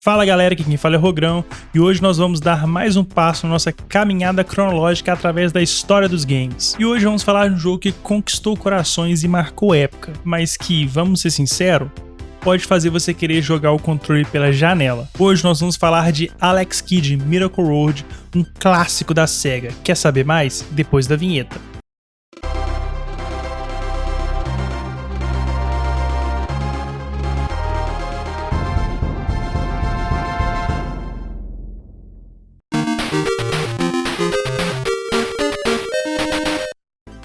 Fala galera, aqui quem fala é Rogrão e hoje nós vamos dar mais um passo na nossa caminhada cronológica através da história dos games. E hoje vamos falar de um jogo que conquistou corações e marcou época, mas que, vamos ser sinceros, pode fazer você querer jogar o controle pela janela. Hoje nós vamos falar de Alex Kidd Miracle World, um clássico da SEGA. Quer saber mais? Depois da vinheta.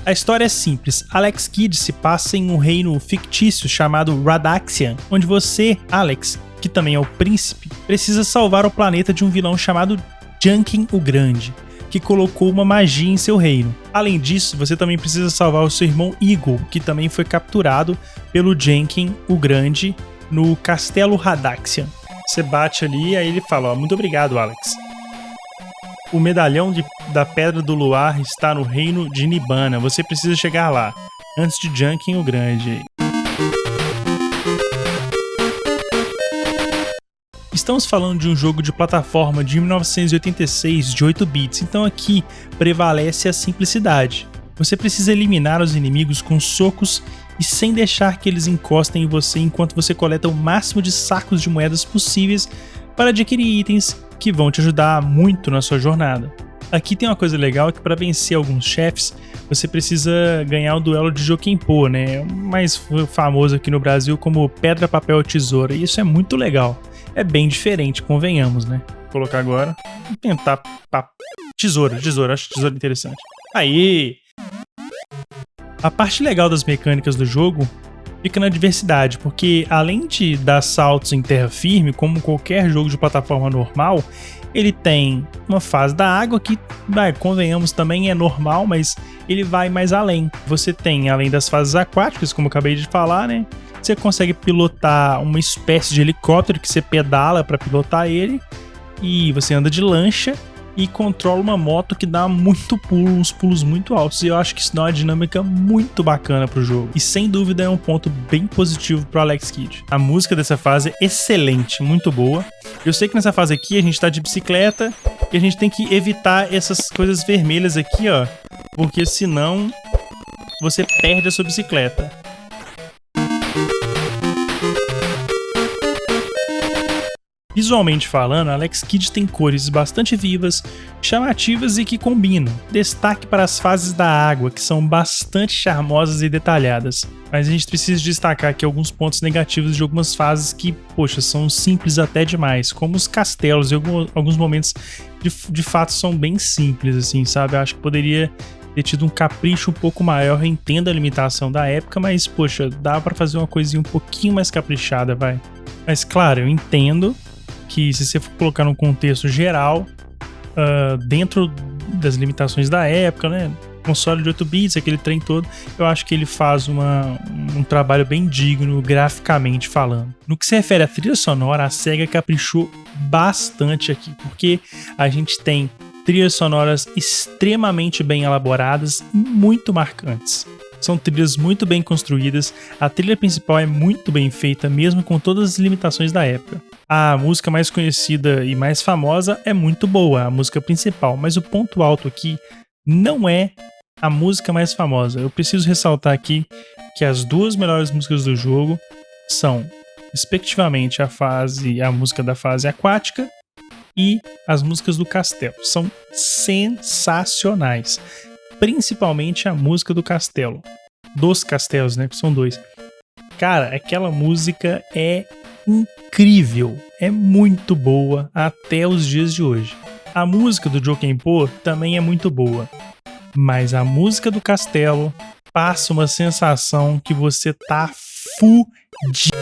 A história é simples. Alex Kidd se passa em um reino fictício chamado Radaxian, onde você, Alex, que também é o príncipe, precisa salvar o planeta de um vilão chamado Junkin o Grande, que colocou uma magia em seu reino. Além disso, você também precisa salvar o seu irmão Eagle, que também foi capturado pelo Junkin o Grande no Castelo Radaxian. Você bate ali e aí ele fala, muito obrigado, Alex. O medalhão da Pedra do Luar está no reino de Nibana. Você precisa chegar lá, antes de Junkin o Grande. Estamos falando de um jogo de plataforma de 1986, de 8 bits, então aqui prevalece a simplicidade. Você precisa eliminar os inimigos com socos e sem deixar que eles encostem em você enquanto você coleta o máximo de sacos de moedas possíveis para adquirir itens que vão te ajudar muito na sua jornada. Aqui tem uma coisa legal que para vencer alguns chefes, você precisa ganhar o duelo de Jokenpô, né? O mais famoso aqui no Brasil como pedra, papel, tesoura, e isso é muito legal. É bem diferente, convenhamos, né? Vou colocar agora, vou tentar tesoura, acho tesoura interessante. Aí! A parte legal das mecânicas do jogo fica na diversidade, porque além de dar saltos em terra firme, como qualquer jogo de plataforma normal, ele tem uma fase da água que, convenhamos, também é normal, mas ele vai mais além. Você tem, além das fases aquáticas, como eu acabei de falar, né? Você consegue pilotar uma espécie de helicóptero que você pedala para pilotar ele, e você anda de lancha e controla uma moto que dá muito pulo, uns pulos muito altos, e eu acho que isso dá uma dinâmica muito bacana pro jogo, e sem dúvida é um ponto bem positivo pro Alex Kidd. A música dessa fase é excelente, muito boa. Eu sei que nessa fase aqui a gente tá de bicicleta e a gente tem que evitar essas coisas vermelhas aqui, ó, porque senão você perde a sua bicicleta. Visualmente falando, Alex Kidd tem cores bastante vivas, chamativas e que combinam. Destaque para as fases da água, que são bastante charmosas e detalhadas. Mas a gente precisa destacar aqui alguns pontos negativos de algumas fases que, poxa, são simples até demais, como os castelos e alguns momentos de fato são bem simples, assim, sabe? Eu acho que poderia ter tido um capricho um pouco maior. Eu entendo a limitação da época, mas, poxa, dá para fazer uma coisinha um pouquinho mais caprichada, vai. Mas, claro, eu entendo que se você for colocar num contexto geral, dentro das limitações da época, né, console de 8 bits, aquele trem todo, eu acho que ele faz um trabalho bem digno graficamente falando. No que se refere à trilha sonora, a SEGA caprichou bastante aqui, porque a gente tem trilhas sonoras extremamente bem elaboradas e muito marcantes. São trilhas muito bem construídas, a trilha principal é muito bem feita, mesmo com todas as limitações da época. A música mais conhecida e mais famosa é muito boa, a música principal, mas o ponto alto aqui não é a música mais famosa. Eu preciso ressaltar aqui que as duas melhores músicas do jogo são, respectivamente, a música da fase aquática e as músicas do castelo. São sensacionais. Principalmente a música do castelo. Dos castelos, né? Que são dois. Cara, aquela música é incrível. É muito boa até os dias de hoje. A música do Jokenpô também é muito boa. Mas a música do castelo passa uma sensação que você tá fudido.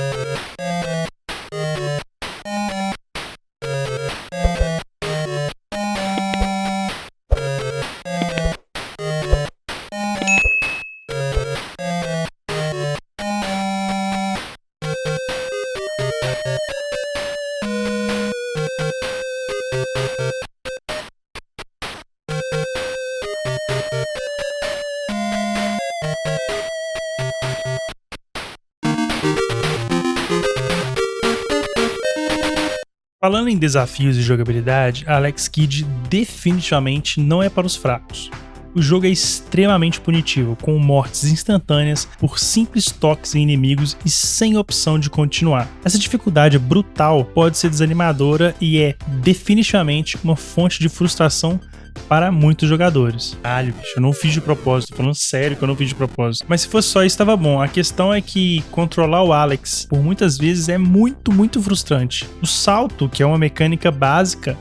Falando em desafios e jogabilidade, Alex Kidd definitivamente não é para os fracos. O jogo é extremamente punitivo, com mortes instantâneas por simples toques em inimigos e sem opção de continuar. Essa dificuldade brutal pode ser desanimadora e é definitivamente uma fonte de frustração para muitos jogadores. Caralho, bicho, eu não fiz de propósito, tô falando sério que eu não fiz de propósito. Mas se fosse só isso, tava bom. A questão é que controlar o Alex por muitas vezes é muito frustrante. O salto, que é uma mecânica básica,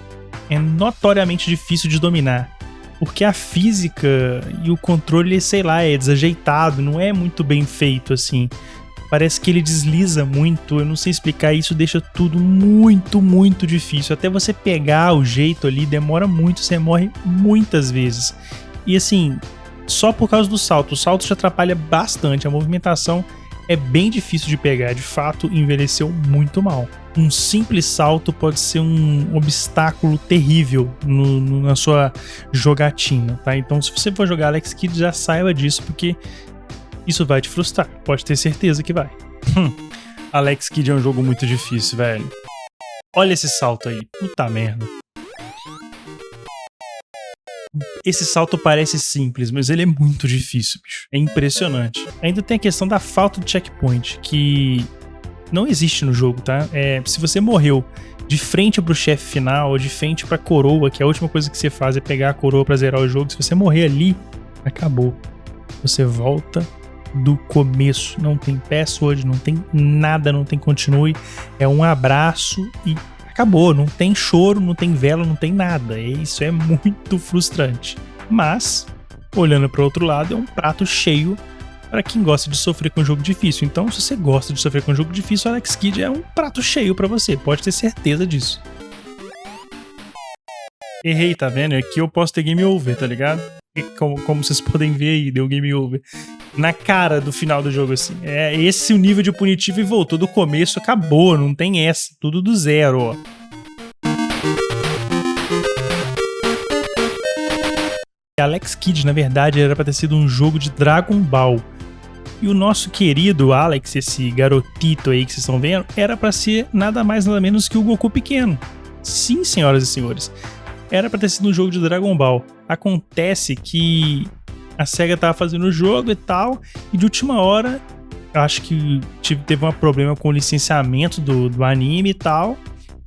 é notoriamente difícil de dominar. Porque a física e o controle, sei lá, é desajeitado, não é muito bem feito assim. Parece que ele desliza muito, eu não sei explicar, isso deixa tudo muito difícil. Até você pegar o jeito ali demora muito, você morre muitas vezes. E assim, só por causa do salto, o salto te atrapalha bastante, a movimentação é bem difícil de pegar, de fato envelheceu muito mal. Um simples salto pode ser um obstáculo terrível na sua jogatina, tá? Então se você for jogar Alex Kidd, já saiba disso, porque isso vai te frustrar, pode ter certeza que vai. Alex Kidd é um jogo muito difícil, velho. Olha esse salto aí, puta merda. Esse salto parece simples, mas ele é muito difícil, bicho. É impressionante. Ainda tem a questão da falta de checkpoint, que não existe no jogo, tá? Se você morreu de frente pro chefe final ou de frente pra coroa, que é a última coisa que você faz é pegar a coroa pra zerar o jogo, se você morrer ali, acabou. Você volta do começo, não tem password, não tem nada, não tem continue, é um abraço e acabou, não tem choro, não tem vela, não tem nada, isso é muito frustrante. Mas, olhando para o outro lado, é um prato cheio para quem gosta de sofrer com um jogo difícil. Então, se você gosta de sofrer com um jogo difícil, Alex Kidd é um prato cheio para você, pode ter certeza disso. Errei, tá vendo? Aqui eu posso ter game over, tá ligado? Como vocês podem ver aí, deu game over. Na cara do final do jogo, assim. É esse o nível de punitivo e voltou do começo, acabou, não tem essa. Tudo do zero, ó. Alex Kidd, na verdade, era pra ter sido um jogo de Dragon Ball. E o nosso querido Alex, esse garotito aí que vocês estão vendo, era pra ser nada mais nada menos que o Goku pequeno. Sim, senhoras e senhores. Era pra ter sido um jogo de Dragon Ball. Acontece que a SEGA tava fazendo o jogo e tal, e de última hora, acho que teve um problema com o licenciamento do anime e tal,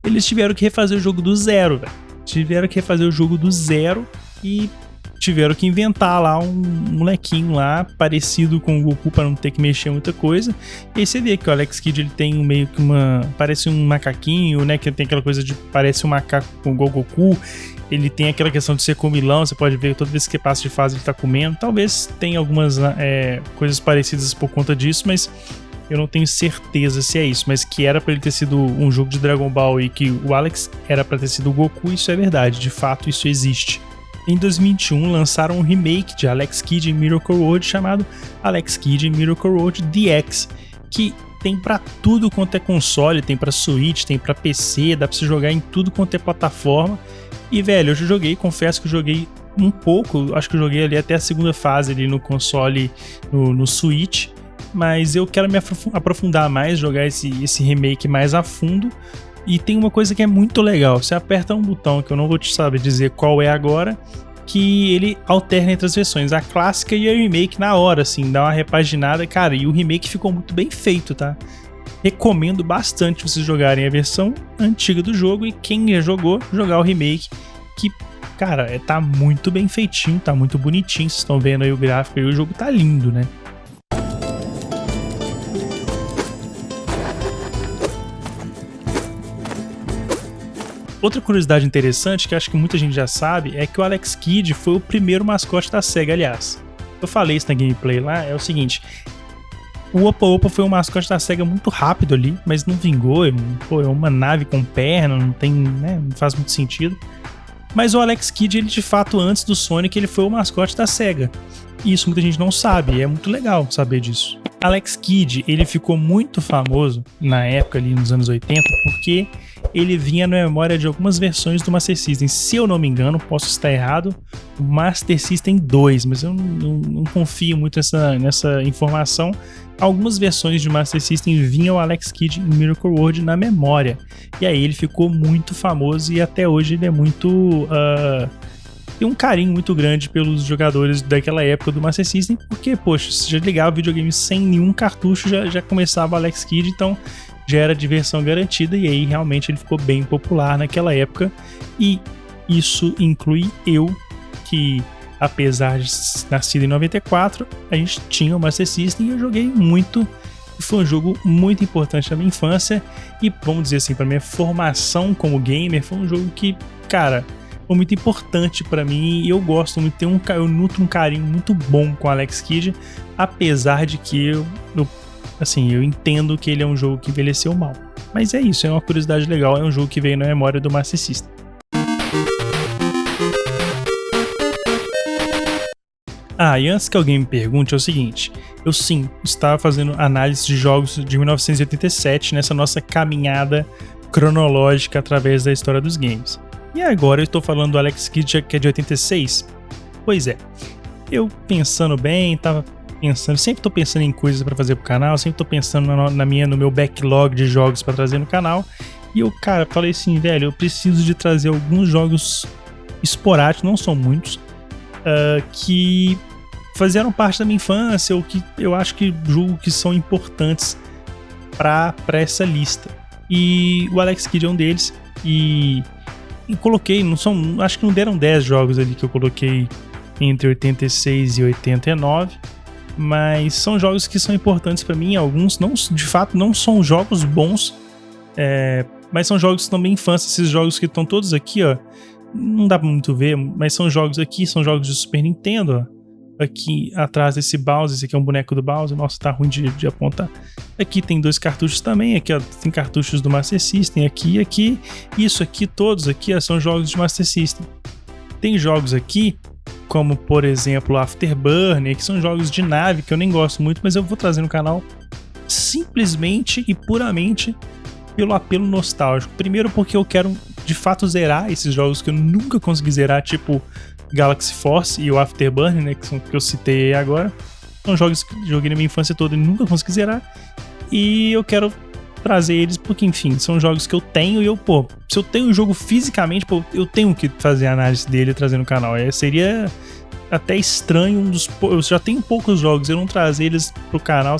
eles tiveram que refazer o jogo do zero, velho. Tiveram que refazer o jogo do zero e tiveram que inventar lá um molequinho lá, parecido com o Goku pra não ter que mexer muita coisa. E aí você vê que o Alex Kidd, ele tem meio que parece um macaquinho, né, que tem aquela coisa de parece um macaco com o Goku. Ele tem aquela questão de ser comilão, você pode ver que toda vez que passa de fase ele tá comendo. Talvez tenha algumas coisas parecidas por conta disso, mas eu não tenho certeza se é isso. Mas que era pra ele ter sido um jogo de Dragon Ball e que o Alex era pra ter sido o Goku, isso é verdade, de fato isso existe. Em 2021 lançaram um remake de Alex Kidd em Miracle World chamado Alex Kidd em Miracle World DX, que tem pra tudo quanto é console, tem pra Switch, tem pra PC, dá pra você jogar em tudo quanto é plataforma. E, velho, eu já joguei, confesso que eu joguei um pouco, acho que eu joguei ali até a segunda fase ali no console, no Switch, mas eu quero me aprofundar mais, jogar esse remake mais a fundo. E tem uma coisa que é muito legal, você aperta um botão, que eu não vou te saber dizer qual é agora, que ele alterna entre as versões, a clássica e a remake na hora, assim, dá uma repaginada, cara, e o remake ficou muito bem feito, tá? Recomendo bastante vocês jogarem a versão antiga do jogo e quem já jogou, jogar o remake, que, cara, tá muito bem feitinho, tá muito bonitinho, vocês estão vendo aí o gráfico e o jogo tá lindo, né? Outra curiosidade interessante, que acho que muita gente já sabe, é que o Alex Kidd foi o primeiro mascote da SEGA, aliás. Eu falei isso na gameplay lá, é o seguinte... O Opa Opa foi um mascote da SEGA muito rápido ali, mas não vingou, pô, é uma nave com perna, não tem, né, não faz muito sentido. Mas o Alex Kidd, ele de fato, antes do Sonic, ele foi o mascote da SEGA. E isso muita gente não sabe, e é muito legal saber disso. Alex Kidd, ele ficou muito famoso na época ali nos anos 80, porque ele vinha na memória de algumas versões do Master System. Se eu não me engano, posso estar errado, o Master System 2, mas eu não confio muito nessa informação. Algumas versões de Master System vinham o Alex Kidd em Miracle World na memória. E aí ele ficou muito famoso e até hoje ele é muito... tem um carinho muito grande pelos jogadores daquela época do Master System, porque, poxa, você já ligava o videogame sem nenhum cartucho, já começava o Alex Kidd, então já era diversão garantida, e aí realmente ele ficou bem popular naquela época, e isso inclui eu, que apesar de nascido em 94, a gente tinha o Master System e eu joguei muito, e foi um jogo muito importante na minha infância, e vamos dizer assim, para minha formação como gamer, foi um jogo que, cara, foi muito importante pra mim e eu gosto muito, eu nutro um carinho muito bom com Alex Kidd, apesar de que eu entendo que ele é um jogo que envelheceu mal. Mas é isso, é uma curiosidade legal, é um jogo que veio na memória do Master System. E antes que alguém me pergunte, é o seguinte, eu sim, estava fazendo análise de jogos de 1987 nessa nossa caminhada cronológica através da história dos games. E agora eu estou falando do Alex Kidd, que é de 86? Pois é, eu pensando bem, sempre tô pensando em coisas para fazer pro canal, sempre tô pensando no meu backlog de jogos para trazer no canal, e eu, cara, falei assim, velho, eu preciso de trazer alguns jogos esporádicos, não são muitos, que fizeram parte da minha infância, ou que eu acho que julgo que são importantes para essa lista. E o Alex Kidd é um deles, e coloquei, acho que não deram 10 jogos ali que eu coloquei entre 86 e 89, mas são jogos que são importantes pra mim. Alguns de fato não são jogos bons, mas são jogos que estão bem infância. Esses jogos que estão todos aqui, ó, não dá pra muito ver, mas são jogos aqui, são jogos de Super Nintendo, ó. Aqui atrás desse Bowser, esse aqui é um boneco do Bowser, nossa, tá ruim de apontar. Aqui tem 2 cartuchos também, aqui ó, tem cartuchos do Master System, aqui, isso aqui, todos aqui ó, são jogos de Master System. Tem jogos aqui, como por exemplo Afterburner, que são jogos de nave, que eu nem gosto muito, mas eu vou trazer no canal simplesmente e puramente pelo apelo nostálgico. Primeiro porque eu quero de fato zerar esses jogos que eu nunca consegui zerar, tipo Galaxy Force e o Afterburner, né, que eu citei agora. São jogos que joguei na minha infância toda e nunca consegui zerar. E eu quero trazer eles porque, enfim, são jogos que eu tenho e se eu tenho o jogo fisicamente, eu tenho que fazer a análise dele e trazer no canal. Seria até estranho, eu já tenho poucos jogos, eu não trazer eles pro canal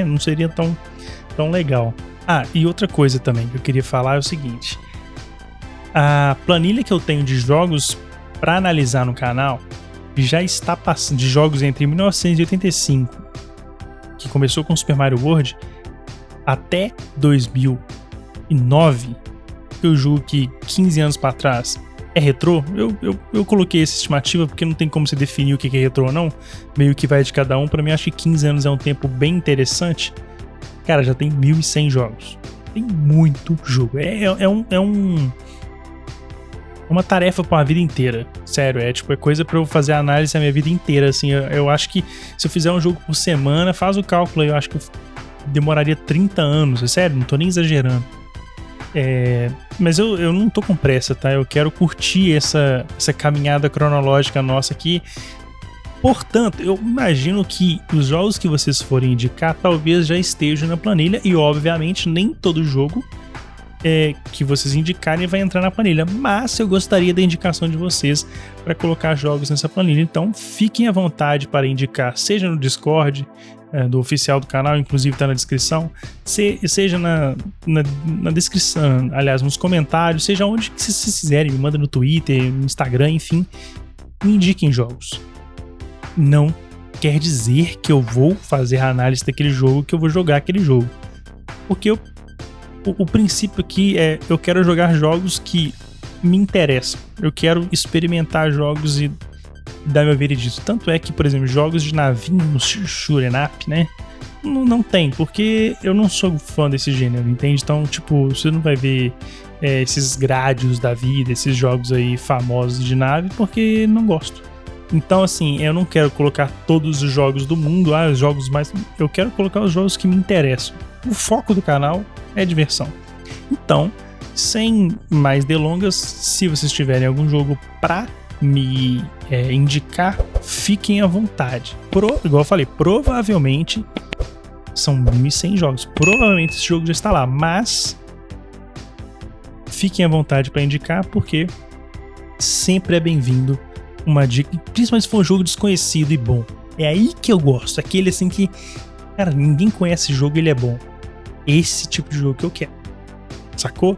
não seria tão legal. E outra coisa também que eu queria falar é o seguinte. A planilha que eu tenho de jogos para analisar no canal já está passando de jogos entre 1985, que começou com Super Mario World, até 2009, que eu julgo que 15 anos para trás é retrô. Eu coloquei essa estimativa porque não tem como você definir o que é retrô ou não, meio que vai de cada um. Para mim, acho que 15 anos é um tempo bem interessante. Cara, já tem 1.100 jogos, tem muito jogo, é uma tarefa pra uma vida inteira, sério, é coisa pra eu fazer análise a minha vida inteira, assim. Eu acho que se eu fizer um jogo por semana, faz o cálculo aí, eu acho que demoraria 30 anos, é sério, não tô nem exagerando. Mas eu não tô com pressa, tá? Eu quero curtir essa caminhada cronológica nossa aqui. Portanto, eu imagino que os jogos que vocês forem indicar talvez já estejam na planilha, e obviamente nem todo jogo que vocês indicarem vai entrar na planilha, mas eu gostaria da indicação de vocês para colocar jogos nessa planilha. Então fiquem à vontade para indicar, seja no Discord do oficial do canal, inclusive está na descrição, seja na descrição, aliás, nos comentários, seja onde que vocês quiserem, me manda no Twitter, no Instagram, enfim, me indiquem jogos. Não quer dizer que eu vou fazer a análise daquele jogo, que eu vou jogar aquele jogo, porque o princípio aqui é, eu quero jogar jogos que me interessam. Eu quero experimentar jogos e dar meu veredito. Tanto é que, por exemplo, jogos de navinha no shoot'em up, né? Não tem, porque eu não sou fã desse gênero, entende? Então, tipo, você não vai ver esses Gradius da vida, esses jogos aí famosos de nave, porque não gosto. Então, assim, eu não quero colocar todos os jogos do mundo, os jogos mais... Eu quero colocar os jogos que me interessam. O foco do canal é diversão. Então, sem mais delongas, se vocês tiverem algum jogo pra me indicar, fiquem à vontade. Igual eu falei, provavelmente são 1.100 jogos. Provavelmente esse jogo já está lá, mas fiquem à vontade para indicar, porque sempre é bem-vindo uma dica, principalmente se for um jogo desconhecido e bom. É aí que eu gosto, aquele assim que, cara, ninguém conhece esse jogo e ele é bom. Esse tipo de jogo que eu quero. Sacou?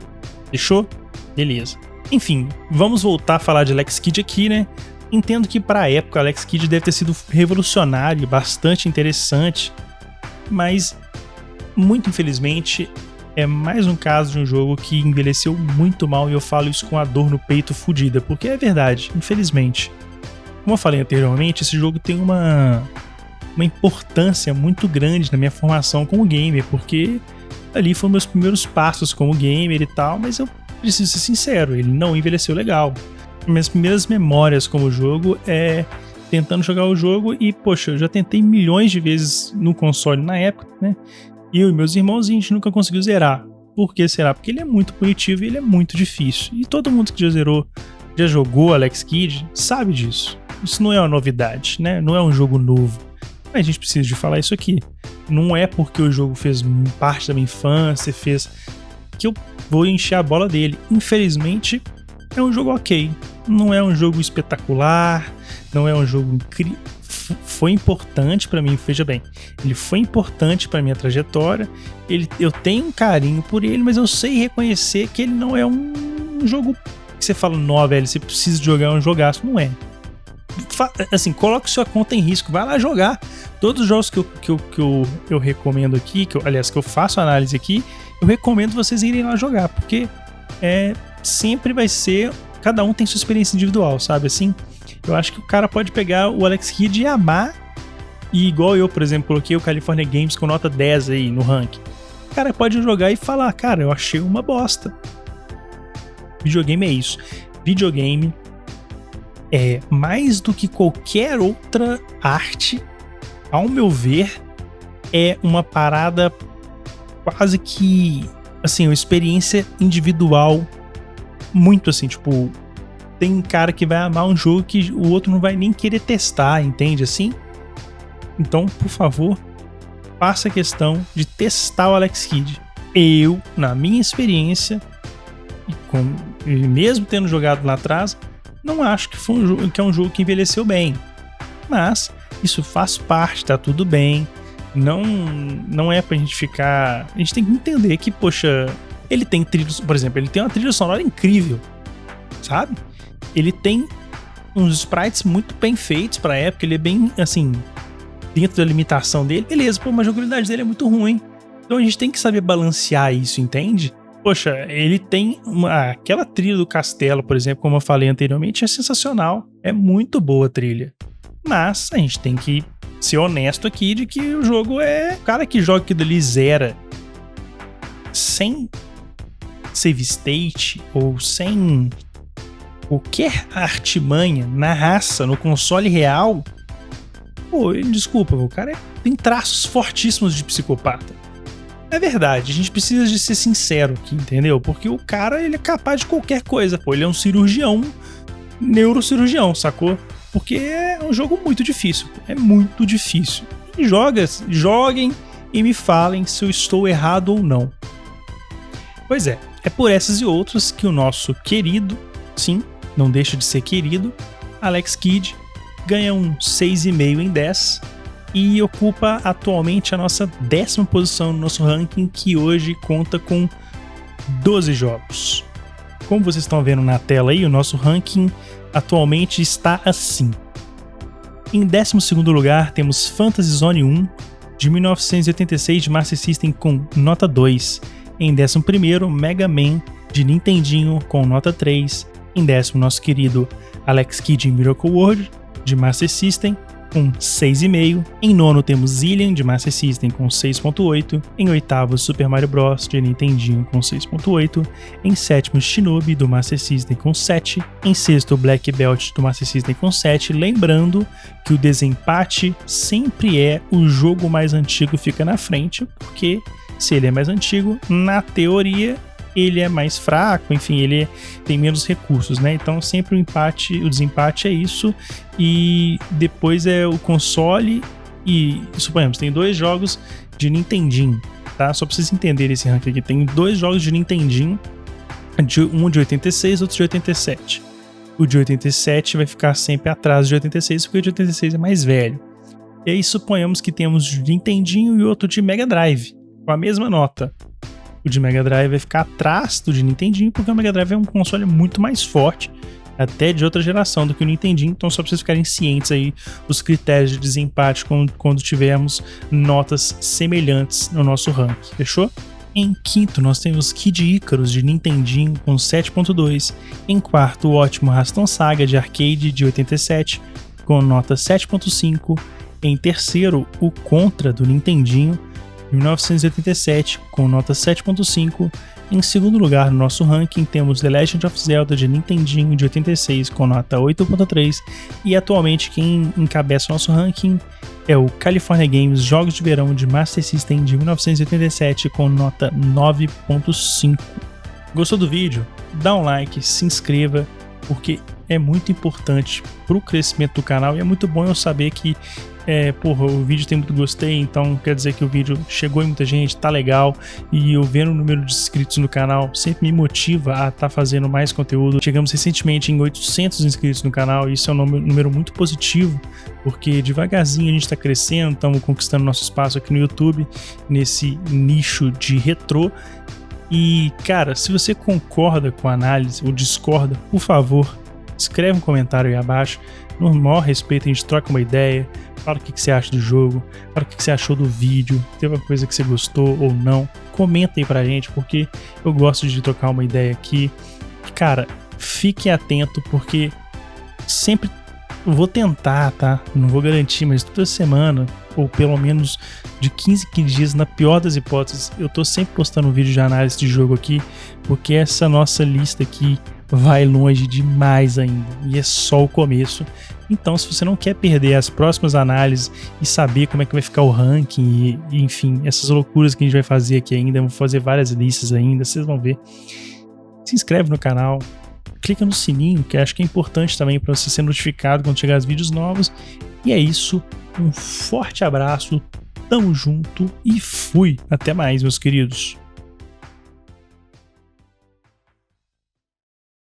Fechou? Beleza. Enfim, vamos voltar a falar de Alex Kidd aqui, né? Entendo que pra época Alex Kidd deve ter sido revolucionário, bastante interessante, mas muito infelizmente é mais um caso de um jogo que envelheceu muito mal, e eu falo isso com a dor no peito fodida, porque é verdade, infelizmente. Como eu falei anteriormente, esse jogo tem uma importância muito grande na minha formação como gamer, porque ali foram meus primeiros passos como gamer e tal, mas eu preciso ser sincero, ele não envelheceu legal. Minhas primeiras memórias como jogo é tentando jogar o jogo e, poxa, eu já tentei milhões de vezes no console na época, né? Eu e meus irmãos, a gente nunca conseguiu zerar. Por que será? Porque ele é muito punitivo e ele é muito difícil. E todo mundo que já jogou Alex Kidd sabe disso. Isso não é uma novidade, né? Não é um jogo novo. Mas a gente precisa de falar isso aqui. Não é porque o jogo fez parte da minha infância, que eu vou encher a bola dele. Infelizmente, é um jogo ok. Não é um jogo espetacular, não é um jogo incrível. Foi importante pra mim, veja bem, ele foi importante pra minha trajetória, eu tenho um carinho por ele, mas eu sei reconhecer que ele não é um jogo que você fala, não, velho, você precisa de jogar um jogaço, não é. Assim, coloque sua conta em risco, vai lá jogar. Todos os jogos que eu recomendo aqui, que eu faço análise aqui, eu recomendo vocês irem lá jogar, porque sempre vai ser, cada um tem sua experiência individual, sabe, assim. Eu acho que o cara pode pegar o Alex Kidd e amar, e igual eu, por exemplo, coloquei o California Games com nota 10 aí no ranking. O cara pode jogar e falar, cara, eu achei uma bosta. Videogame é isso. Videogame é mais do que qualquer outra arte, ao meu ver, é uma parada quase que, assim, uma experiência individual muito assim, tipo, tem cara que vai amar um jogo que o outro não vai nem querer testar, entende assim? Então, por favor, faça questão de testar o Alex Kidd. Eu, na minha experiência, e mesmo tendo jogado lá atrás, não acho que é um jogo que envelheceu bem. Mas isso faz parte, tá tudo bem. Não é pra gente ficar... A gente tem que entender que, poxa, ele tem trilhos... Por exemplo, ele tem uma trilha sonora incrível, sabe? Ele tem uns sprites muito bem feitos pra época, ele é bem, assim, dentro da limitação dele. Beleza, pô, mas a jogabilidade dele é muito ruim. Então a gente tem que saber balancear isso, entende? Poxa, ele tem aquela trilha do castelo, por exemplo, como eu falei anteriormente, é sensacional. É muito boa a trilha. Mas a gente tem que ser honesto aqui de que o jogo é... O cara que joga aquilo ali zera sem save state ou sem qualquer artimanha na raça, no console real, pô, desculpa, o cara tem traços fortíssimos de psicopata. É verdade, a gente precisa de ser sincero aqui, entendeu? Porque o cara, ele é capaz de qualquer coisa, pô, ele é um cirurgião, neurocirurgião, sacou? Porque é um jogo muito difícil, é muito difícil. E joguem e me falem se eu estou errado ou não. Pois é por essas e outras que o nosso querido, sim, não deixa de ser querido, Alex Kidd ganha um 6,5 em 10 e ocupa atualmente a nossa 10ª posição no nosso ranking, que hoje conta com 12 jogos. Como vocês estão vendo na tela aí, o nosso ranking atualmente está assim. Em 12º lugar temos Fantasy Zone 1 de 1986 de Master System com nota 2. Em 11º, Mega Man de Nintendinho com nota 3. Em 10º, nosso querido Alex Kidd em Miracle World de Master System com 6,5. Em 9º temos Zillion de Master System com 6,8. Em 8º, Super Mario Bros. De Nintendinho com 6,8. Em 7º, Shinobi do Master System com 7. Em 6º, Black Belt do Master System com 7. Lembrando que o desempate sempre é o jogo mais antigo fica na frente, porque se ele é mais antigo, na teoria, ele é mais fraco, enfim, ele tem menos recursos, né? Então sempre o desempate é isso, e depois é o console, e suponhamos, tem 2 jogos de Nintendinho, tá? Só pra vocês entenderem esse ranking aqui, tem 2 jogos de Nintendinho, um de 86, outro de 87. O de 87 vai ficar sempre atrás de 86, porque o de 86 é mais velho. E aí suponhamos que temos de Nintendinho e outro de Mega Drive, com a mesma nota. O de Mega Drive vai ficar atrás do de Nintendinho, porque o Mega Drive é um console muito mais forte, até de outra geração do que o Nintendinho, então só pra vocês ficarem cientes aí os critérios de desempate quando tivermos notas semelhantes no nosso ranking, fechou? Em quinto, nós temos Kid Icarus de Nintendinho com 7.2. Em quarto, o ótimo Raston Saga de arcade de 87 com nota 7.5. Em terceiro, o Contra do Nintendinho de 1987 com nota 7.5. Em segundo lugar no nosso ranking temos The Legend of Zelda de Nintendinho de 86 com nota 8.3. E atualmente quem encabeça o nosso ranking é o California Games Jogos de Verão de Master System de 1987 com nota 9.5. Gostou do vídeo? Dá um like, se inscreva, porque é muito importante pro crescimento do canal e é muito bom eu saber que o vídeo tem muito gostei, então quer dizer que o vídeo chegou em muita gente, tá legal, e eu vendo o número de inscritos no canal sempre me motiva a estar fazendo mais conteúdo. Chegamos recentemente em 800 inscritos no canal e isso é um número muito positivo, porque devagarzinho a gente tá crescendo, estamos conquistando nosso espaço aqui no YouTube, nesse nicho de retrô. E cara, se você concorda com a análise ou discorda, por favor, escreve um comentário aí abaixo. No maior respeito, a gente troca uma ideia, fala o que você acha do jogo, fala o que você achou do vídeo, teve uma coisa que você gostou ou não. Comenta aí pra gente, porque eu gosto de trocar uma ideia aqui. Cara, fique atento, porque sempre eu vou tentar, tá? Não vou garantir, mas toda semana, ou pelo menos de 15 em 15 dias, na pior das hipóteses, eu tô sempre postando um vídeo de análise de jogo aqui, porque essa nossa lista aqui vai longe demais ainda, e é só o começo. Então, se você não quer perder as próximas análises e saber como é que vai ficar o ranking e enfim, essas loucuras que a gente vai fazer aqui ainda, vou fazer várias listas ainda, vocês vão ver. Se inscreve no canal, clica no sininho, que acho que é importante também para você ser notificado quando chegar os vídeos novos. E é isso, um forte abraço, tamo junto e fui! Até mais, meus queridos!